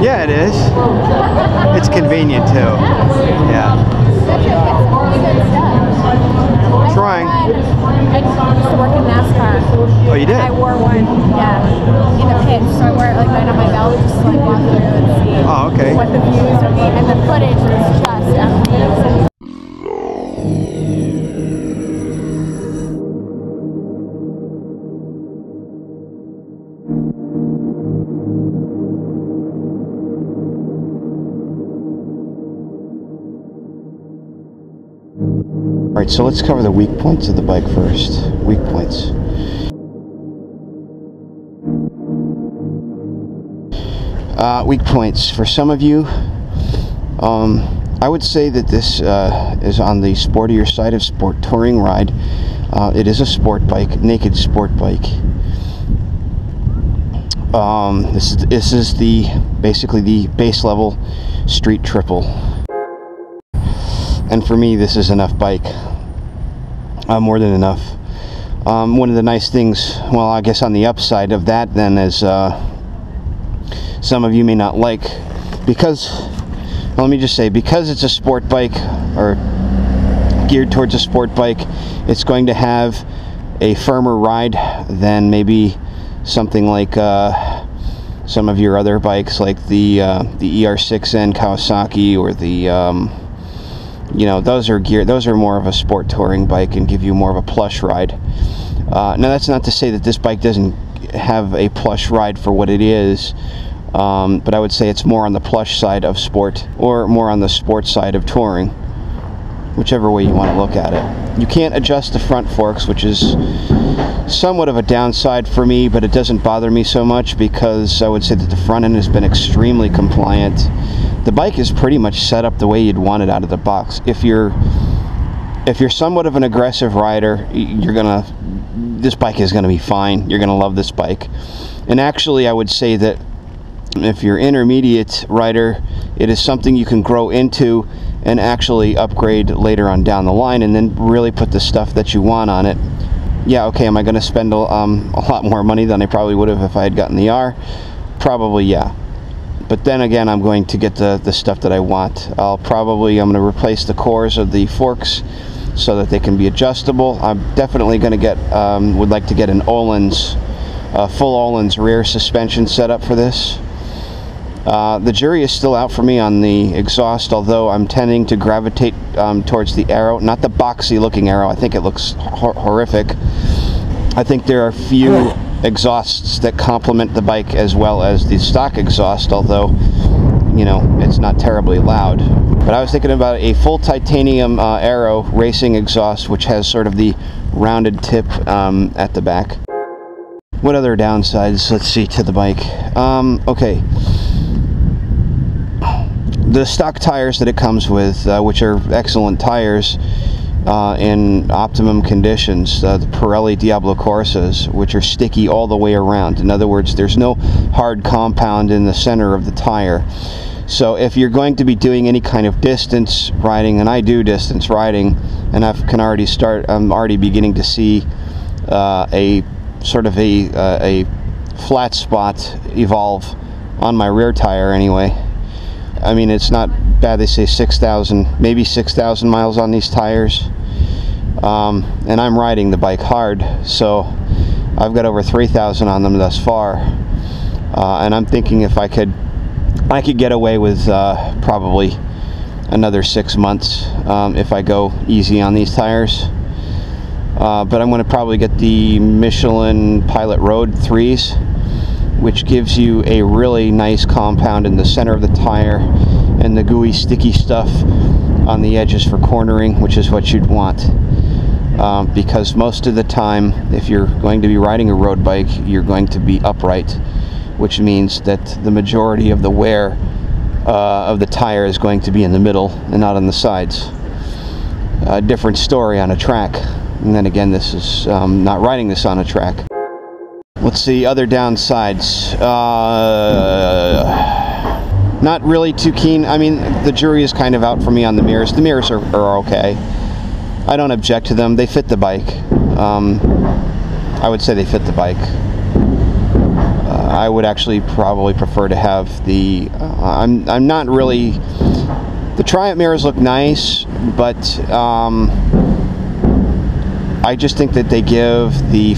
Yeah, it is. It's convenient too. Yeah. Trying. I used to work in NASCAR. Oh, you did? I wore one, yeah, in the pits. So I wear it like right on my belt, just to like walk through and see what the views would be. And the footage was just amazing. Alright, so let's cover the weak points of the bike first. Weak points. Weak points. For some of you, I would say that this is on the sportier side of sport touring ride. It is a sport bike, naked sport bike. This is basically the base level street triple. And for me, this is enough bike. More than enough. One of the nice things, well, I guess on the upside of that then is some of you may not like, because, well, let me just say, because it's a sport bike or geared towards a sport bike, it's going to have a firmer ride than maybe something like some of your other bikes, like the ER6N Kawasaki, or the you know, those are more of a sport touring bike and give you more of a plush ride. Now that's not to say that this bike doesn't have a plush ride for what it is, but I would say it's more on the plush side of sport, or more on the sport side of touring, whichever way you want to look at it. You can't adjust the front forks, which is somewhat of a downside for me, but it doesn't bother me so much because I would say that the front end has been extremely compliant. The bike is pretty much set up the way you'd want it out of the box. If you're somewhat of an aggressive rider, this bike is gonna be fine. You're gonna love this bike. And actually, I would say that if you're intermediate rider, it is something you can grow into and actually upgrade later on down the line, and then really put the stuff that you want on it. Yeah, okay, am I gonna spend a lot more money than I probably would have if I had gotten the R? Probably, yeah. But then again, I'm going to get the stuff that I want. I'm going to replace the cores of the forks so that they can be adjustable. I'm definitely going to get, would like to get an Öhlins, full Öhlins rear suspension setup for this. The jury is still out for me on the exhaust, although I'm tending to gravitate towards the Aero, not the boxy looking Aero. I think it looks horrific. I think there are few exhausts that complement the bike as well as the stock exhaust, although, you know, it's not terribly loud. But I was thinking about a full titanium Aero racing exhaust, which has sort of the rounded tip at the back. What other downsides, let's see, to the bike? Okay. The stock tires that it comes with, which are excellent tires, in optimum conditions, the Pirelli Diablo Corsas, which are sticky all the way around. In other words, there's no hard compound in the center of the tire. So if you're going to be doing any kind of distance riding, and I do distance riding, and I'm already beginning to see a sort of a flat spot evolve on my rear tire anyway. I mean, it's not bad. They say 6,000, maybe 6,000 miles on these tires. And I'm riding the bike hard, so I've got over 3,000 on them thus far. And I'm thinking if I could get away with probably another 6 months if I go easy on these tires. But I'm going to probably get the Michelin Pilot Road 3s, which gives you a really nice compound in the center of the tire and the gooey sticky stuff on the edges for cornering, which is what you'd want. Because most of the time, if you're going to be riding a road bike, you're going to be upright, which means that the majority of the wear of the tire is going to be in the middle and not on the sides. A different story on a track. And then again, this is not riding this on a track. Let's see, other downsides. Not really too keen. I mean, the jury is kind of out for me on the mirrors. The mirrors are okay. I don't object to them. They fit the bike. I would say they fit the bike. I would actually probably prefer to have the, I'm not really, the Triumph mirrors look nice, but I just think that they give the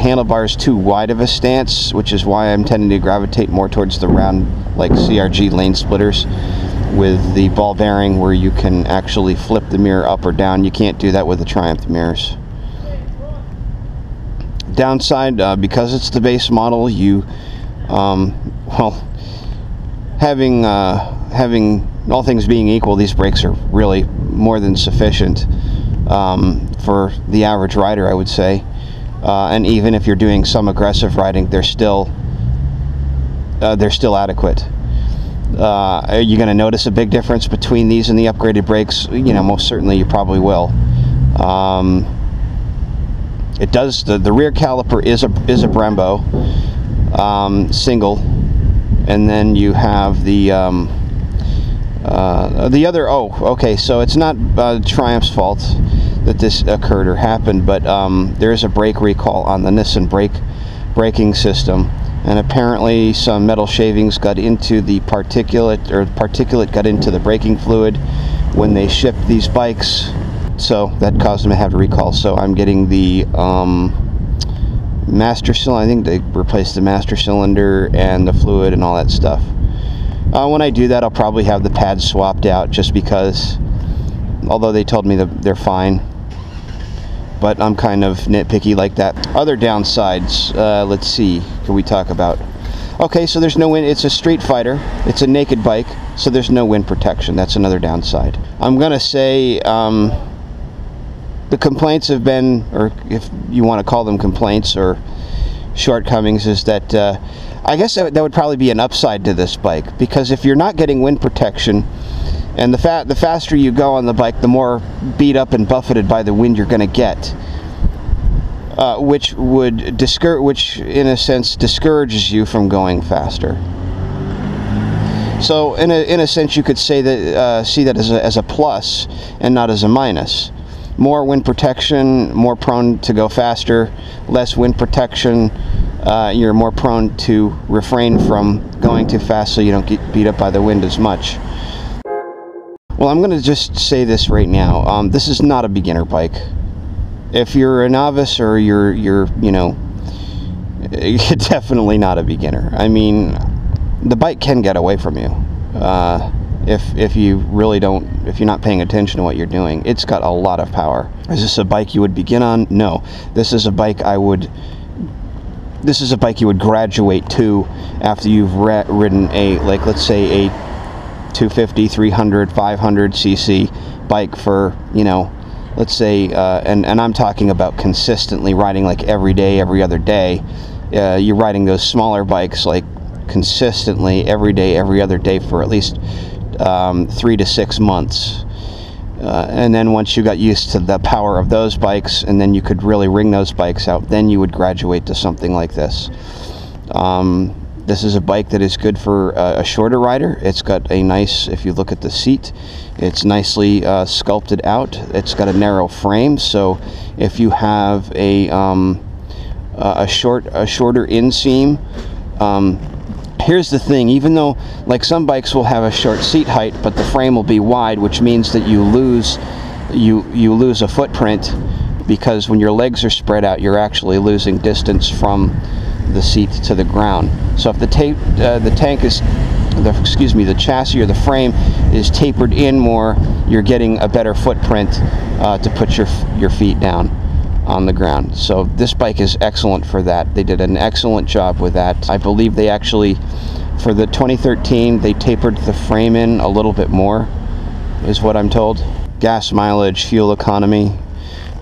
handlebars too wide of a stance, which is why I'm tending to gravitate more towards the round, like CRG lane splitters with the ball bearing, where you can actually flip the mirror up or down. You can't do that with the Triumph mirrors. Downside, because it's the base model, you, well, having all things being equal, these brakes are really more than sufficient for the average rider, I would say. And even if you're doing some aggressive riding, they're still adequate. Are you going to notice a big difference between these and the upgraded brakes? You know, most certainly you probably will. It does, the rear caliper is a Brembo single, and then you have the other, okay, so it's not Triumph's fault that this occurred or happened, but there is a brake recall on the Nissan braking system, and apparently some metal shavings got into the particulate got into the braking fluid when they shipped these bikes, so that caused them to have a recall. So I'm getting the master cylinder. I think they replaced the master cylinder and the fluid and all that stuff. When I do that, I'll probably have the pads swapped out, just because, although they told me that they're fine, but I'm kind of nitpicky like that. Other downsides, let's see, can we talk about? Okay, so there's no wind. It's a street fighter. It's a naked bike, so there's no wind protection. That's another downside. I'm gonna say the complaints have been, or if you want to call them complaints or shortcomings, is that I guess that would probably be an upside to this bike, because if you're not getting wind protection, and the faster you go on the bike, the more beat up and buffeted by the wind you're going to get, which in a sense discourages you from going faster. So in a sense, you could say that see that as a plus and not as a minus. More wind protection, more prone to go faster. Less wind protection, you're more prone to refrain from going too fast, so you don't get beat up by the wind as much. Well, I'm going to just say this right now. This is not a beginner bike. If you're a novice, or you're you know, you're definitely not a beginner. I mean, the bike can get away from you if you really don't, if you're not paying attention to what you're doing. It's got a lot of power. Is this a bike you would begin on? No. This is a bike you would graduate to after you've ridden a, like, let's say a 250, 300, 500 cc bike for, you know, let's say, and I'm talking about consistently riding, like every day, every other day. You're riding those smaller bikes like consistently every day, every other day for at least 3 to 6 months. And then once you got used to the power of those bikes, and then you could really wring those bikes out, then you would graduate to something like this. This is a bike that is good for a shorter rider. It's got a nice, if you look at the seat, it's nicely sculpted out. It's got a narrow frame, so if you have a shorter inseam, here's the thing, even though, like, some bikes will have a short seat height, but the frame will be wide, which means that you lose a footprint, because when your legs are spread out, you're actually losing distance from the seat to the ground. So if the chassis or the frame is tapered in more, you're getting a better footprint to put your feet down on the ground. So this bike is excellent for that. They did an excellent job with that. I believe they actually, for the 2013, they tapered the frame in a little bit more, is what I'm told. Gas mileage, fuel economy,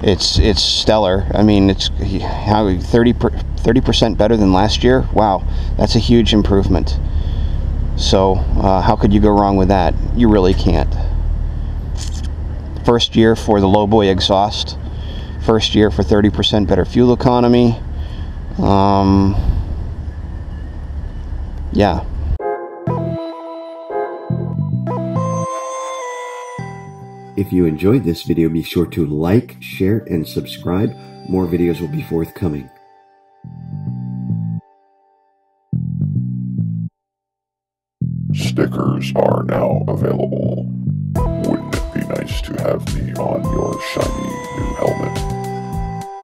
it's stellar. I mean, it's 30% better than last year. Wow, that's a huge improvement. So how could you go wrong with that? You really can't. First year for the lowboy exhaust. First year for 30% better fuel economy. Yeah. If you enjoyed this video, be sure to like, share, and subscribe. More videos will be forthcoming. Stickers are now available. Wouldn't it be nice to have me on your shiny